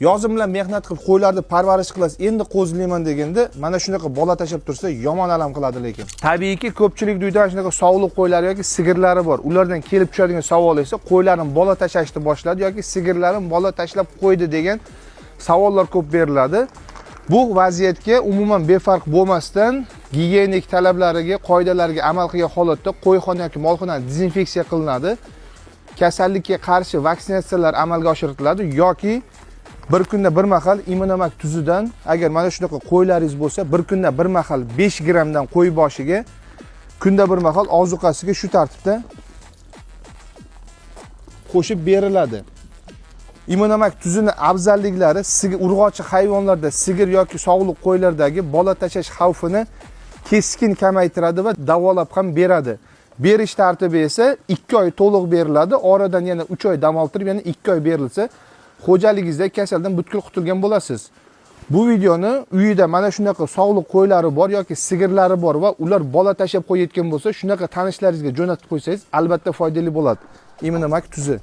Yozim bilan mehnat qilib qo'ylarni parvarish qilasiz, endi qo'zlayman deganda mana shunaqa bola tashab tursa yomon alam qiladi lekin. Tabiiyki ko'pchilik uyda shunaqa sog'liq qo'ylari yoki sigirlari bor. Ulardan kelib tushadigan savol esa qo'ylarim bola tashashni boshladi yoki sigirlarim bola tashlab qo'ydi degan savollar ko'p beriladi. Bu vaziyatga umuman befarq bo'lmasdan gigiyenik talablariga, qoidalarga amal qilgan holatda qo'yxona yoki molxona dezinfeksiya qilinadi. Kasallikka qarshi vaksinatsiyalar amalga oshiriladi yoki bir kunda bir mahal Immunomak tuzidan agar mana shunaqa qo'ylaringiz bo'lsa, bir kunda bir mahal 5 grammdan qo'y boshiga kunda bir mahal ozuqasiga shu tartibda qo'shib beriladi. Immunomak tuzining afzalliklari urg'ochi hayvonlarda, sigir yoki sog'liq qo'ylardagi bola tashash xavfini keskin kamaytiradi va davolab ham beradi. Berish tartibi esa 2 oy to'liq beriladi, oradan yana 3 oy dam oltirib yana 2 oy berilsa, xo'jaligingizda kasaldan butkul qutulgan bo'lasiz. Bu videoni uyida mana shunaqa sog'liq qo'ylari bor yoki sigirlari bor va ular bola tashab qo'yayotgan bo'lsa, shunaqa tanishlaringizga jo'natib qo'ysangiz, albatta foydali bo'ladi. Immunomak tuzi.